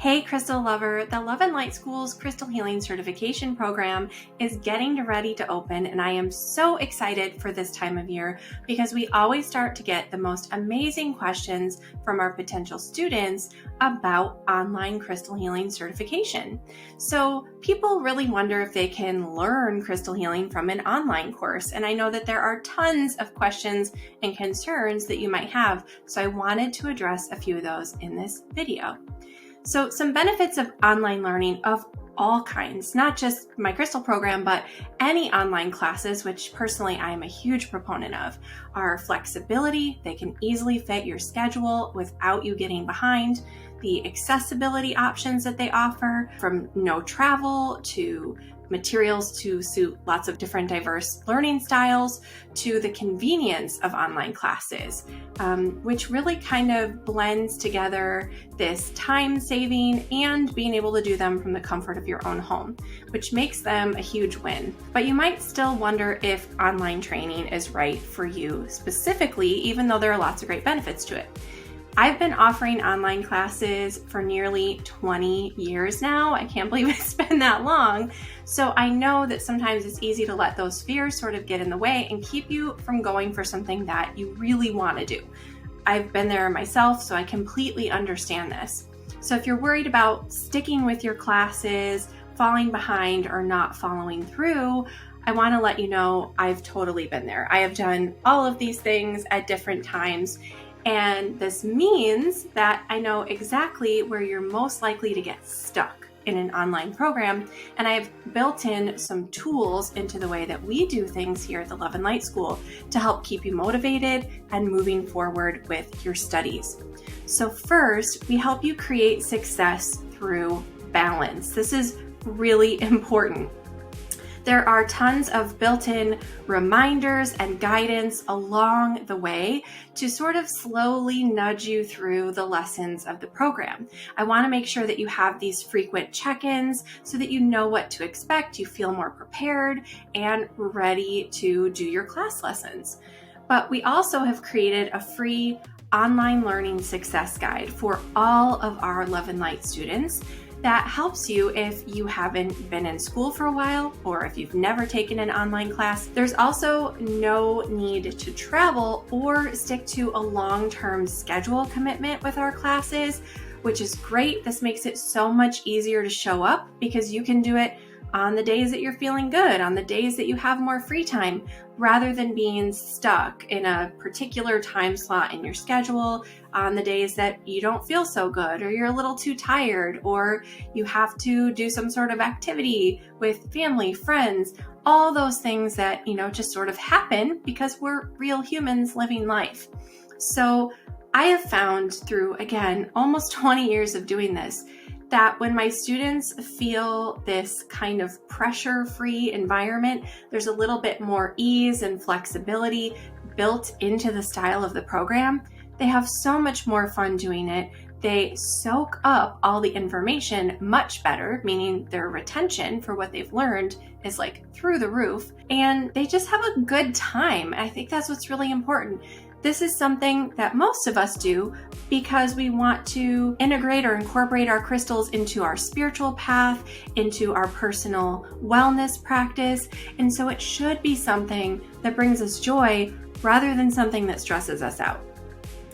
Hey Crystal Lover, the Love and Light School's Crystal Healing Certification Program is getting ready to open, and I am so excited for this time of year because we always start to get the most amazing questions from our potential students about online crystal healing certification. So people really wonder if they can learn crystal healing from an online course, and I know that there are tons of questions and concerns that you might have, so I wanted to address a few of those in this video. So some benefits of online learning of all kinds, not just my crystal program, but any online classes, which personally I am a huge proponent of, are flexibility. They can easily fit your schedule without you getting behind. The accessibility options that they offer, from no travel to materials to suit lots of different diverse learning styles, to the convenience of online classes, which really kind of blends together this time saving and being able to do them from the comfort of your own home, which makes them a huge win. But you might still wonder if online training is right for you specifically, even though there are lots of great benefits to it. I've been offering online classes for nearly 20 years now. I can't believe it's been that long. So I know that sometimes it's easy to let those fears sort of get in the way and keep you from going for something that you really want to do. I've been there myself, so I completely understand this. So if you're worried about sticking with your classes, falling behind, or not following through, I want to let you know I've totally been there. I have done all of these things at different times. And this means that I know exactly where you're most likely to get stuck in an online program. And I've built in some tools into the way that we do things here at the Love and Light School to help keep you motivated and moving forward with your studies. So first, we help you create success through balance. This is really important. There are tons of built-in reminders and guidance along the way to sort of slowly nudge you through the lessons of the program. I want to make sure that you have these frequent check-ins so that you know what to expect, you feel more prepared and ready to do your class lessons. But we also have created a free online learning success guide for all of our Love and Light students that helps you if you haven't been in school for a while or if you've never taken an online class. There's also no need to travel or stick to a long-term schedule commitment with our classes, which is great. This makes it so much easier to show up because you can do it on the days that you're feeling good, on the days that you have more free time, rather than being stuck in a particular time slot in your schedule on the days that you don't feel so good, or you're a little too tired, or you have to do some sort of activity with family, friends, all those things that, just sort of happen because we're real humans living life. So I have found through, again, almost 20 years of doing this, that when my students feel this kind of pressure-free environment, there's a little bit more ease and flexibility built into the style of the program. They have so much more fun doing it. They soak up all the information much better, meaning their retention for what they've learned is like through the roof, and they just have a good time. I think that's what's really important. This is something that most of us do because we want to integrate or incorporate our crystals into our spiritual path, into our personal wellness practice. And so it should be something that brings us joy rather than something that stresses us out.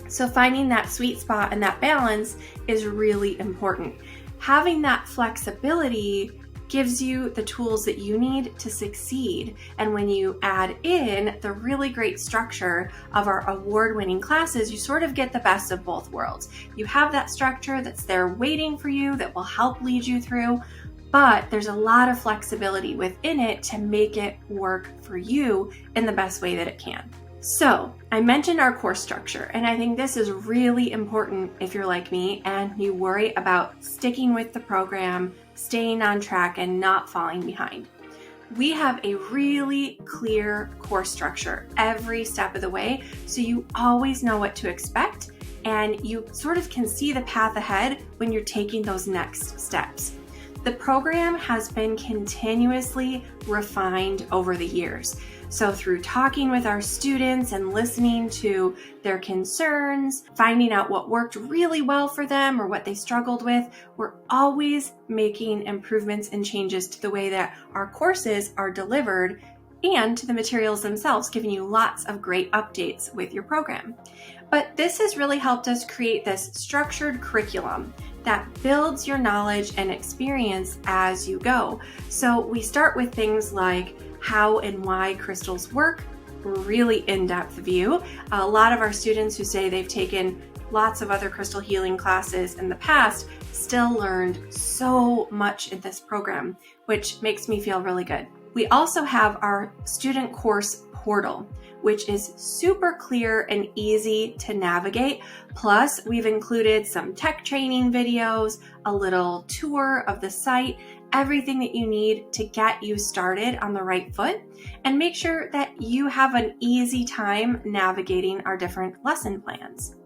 So finding that sweet spot and that balance is really important. Having that flexibility gives you the tools that you need to succeed. And when you add in the really great structure of our award-winning classes, you sort of get the best of both worlds. You have that structure that's there waiting for you that will help lead you through, but there's a lot of flexibility within it to make it work for you in the best way that it can. So I mentioned our course structure, and I think this is really important if you're like me and you worry about sticking with the program, staying on track, and not falling behind. We have a really clear course structure every step of the way, so you always know what to expect and you sort of can see the path ahead when you're taking those next steps. The program has been continuously refined over the years. So through talking with our students and listening to their concerns, finding out what worked really well for them or what they struggled with, we're always making improvements and changes to the way that our courses are delivered and to the materials themselves, giving you lots of great updates with your program. But this has really helped us create this structured curriculum that builds your knowledge and experience as you go. So we start with things like how and why crystals work, really in-depth view. A lot of our students who say they've taken lots of other crystal healing classes in the past still learned so much in this program, which makes me feel really good. We also have our student course portal, which is super clear and easy to navigate. Plus, we've included some tech training videos, a little tour of the site, everything that you need to get you started on the right foot and make sure that you have an easy time navigating our different lesson plans.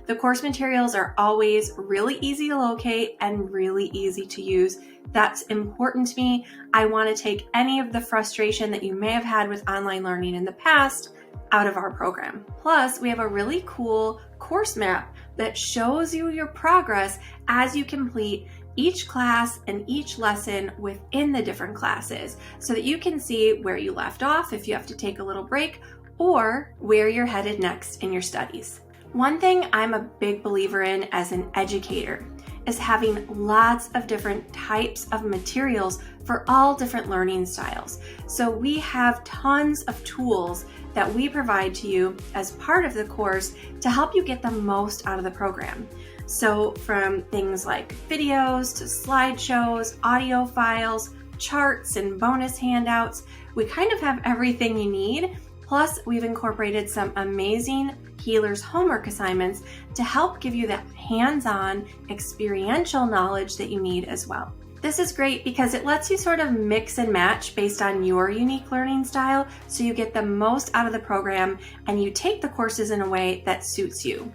The course materials are always really easy to locate and really easy to use. That's important to me. I want to take any of the frustration that you may have had with online learning in the past out of our program. Plus, we have a really cool course map that shows you your progress as you complete each class and each lesson within the different classes so that you can see where you left off if you have to take a little break or where you're headed next in your studies. One thing I'm a big believer in as an educator is having lots of different types of materials for all different learning styles. So we have tons of tools that we provide to you as part of the course to help you get the most out of the program. So from things like videos to slideshows, audio files, charts, and bonus handouts, we kind of have everything you need. Plus, we've incorporated some amazing healers' homework assignments to help give you that hands-on experiential knowledge that you need as well. This is great because it lets you sort of mix and match based on your unique learning style so you get the most out of the program and you take the courses in a way that suits you.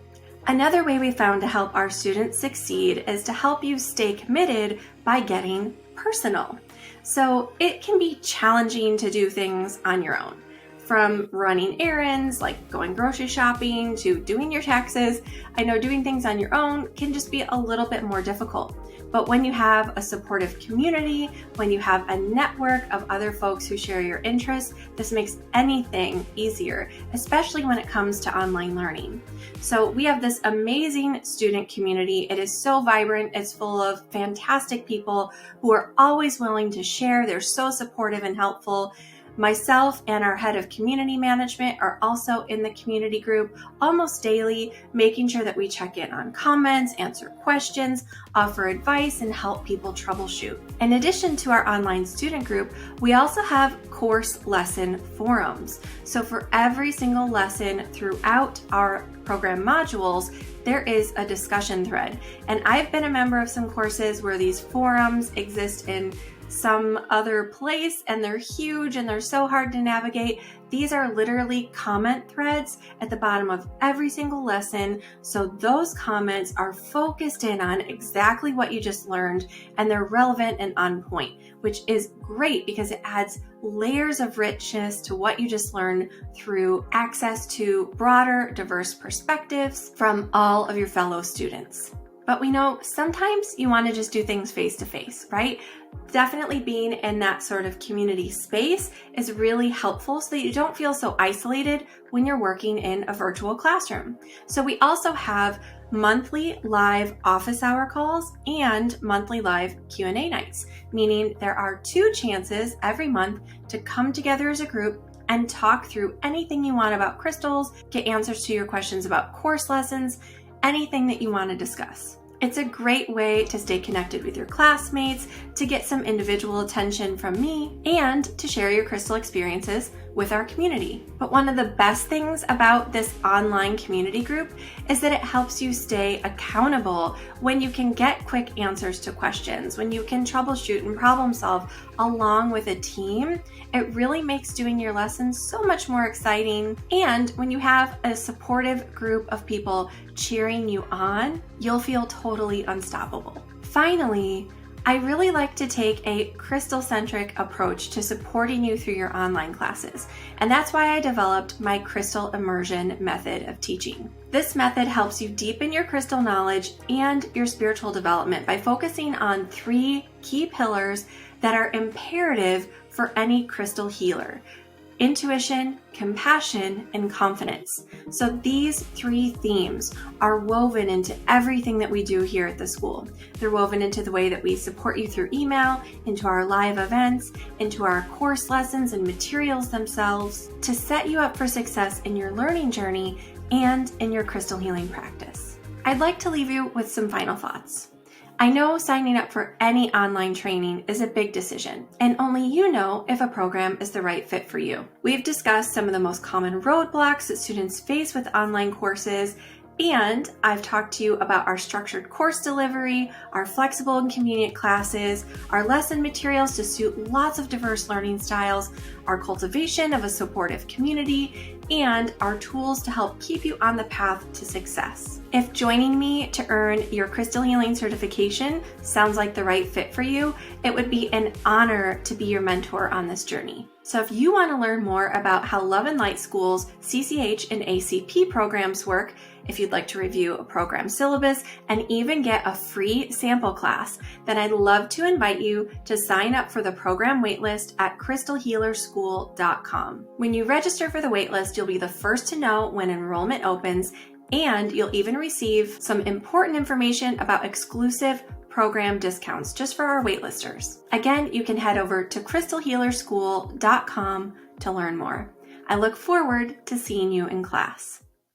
Another way we found to help our students succeed is to help you stay committed by getting personal. So it can be challenging to do things on your own. From running errands, like going grocery shopping, to doing your taxes. I know doing things on your own can just be a little bit more difficult. But when you have a supportive community, when you have a network of other folks who share your interests, this makes anything easier, especially when it comes to online learning. So we have this amazing student community. It is so vibrant. It's full of fantastic people who are always willing to share. They're so supportive and helpful. Myself and our head of community management are also in the community group almost daily, making sure that we check in on comments, answer questions, offer advice, and help people troubleshoot. In addition to our online student group, we also have course lesson forums. So for every single lesson throughout our program modules, there is a discussion thread. And I've been a member of some courses where these forums exist in some other place and they're huge and they're so hard to navigate. These are literally comment threads at the bottom of every single lesson. So those comments are focused in on exactly what you just learned and they're relevant and on point, which is great because it adds layers of richness to what you just learned through access to broader, diverse perspectives from all of your fellow students. But we know sometimes you want to just do things face to face, right? Definitely being in that sort of community space is really helpful so that you don't feel so isolated when you're working in a virtual classroom. So we also have monthly live office hour calls and monthly live Q&A nights, meaning there are 2 chances every month to come together as a group and talk through anything you want about crystals, get answers to your questions about course lessons, anything that you want to discuss. It's a great way to stay connected with your classmates, to get some individual attention from me, and to share your crystal experiences with our community. But one of the best things about this online community group is that it helps you stay accountable when you can get quick answers to questions, when you can troubleshoot and problem solve along with a team. It really makes doing your lessons so much more exciting. And when you have a supportive group of people cheering you on, you'll feel totally unstoppable. Finally, I really like to take a crystal-centric approach to supporting you through your online classes, and that's why I developed my crystal immersion method of teaching. This method helps you deepen your crystal knowledge and your spiritual development by focusing on 3 key pillars that are imperative for any crystal healer: intuition, compassion, and confidence. So these 3 themes are woven into everything that we do here at the school. They're woven into the way that we support you through email, into our live events, into our course lessons and materials themselves, to set you up for success in your learning journey and in your crystal healing practice. I'd like to leave you with some final thoughts. I know signing up for any online training is a big decision, and only you know if a program is the right fit for you. We've discussed some of the most common roadblocks that students face with online courses, and I've talked to you about our structured course delivery, our flexible and convenient classes, our lesson materials to suit lots of diverse learning styles, our cultivation of a supportive community, and our tools to help keep you on the path to success. If joining me to earn your crystal healing certification sounds like the right fit for you, it would be an honor to be your mentor on this journey. So if you want to learn more about how Love and Light School's CCH and ACP programs work, if you'd like to review a program syllabus and even get a free sample class, then I'd love to invite you to sign up for the program waitlist at crystalhealerschool.com. When you register for the waitlist, you'll be the first to know when enrollment opens, and you'll even receive some important information about exclusive program discounts just for our waitlisters. Again, you can head over to crystalhealerschool.com to learn more. I look forward to seeing you in class.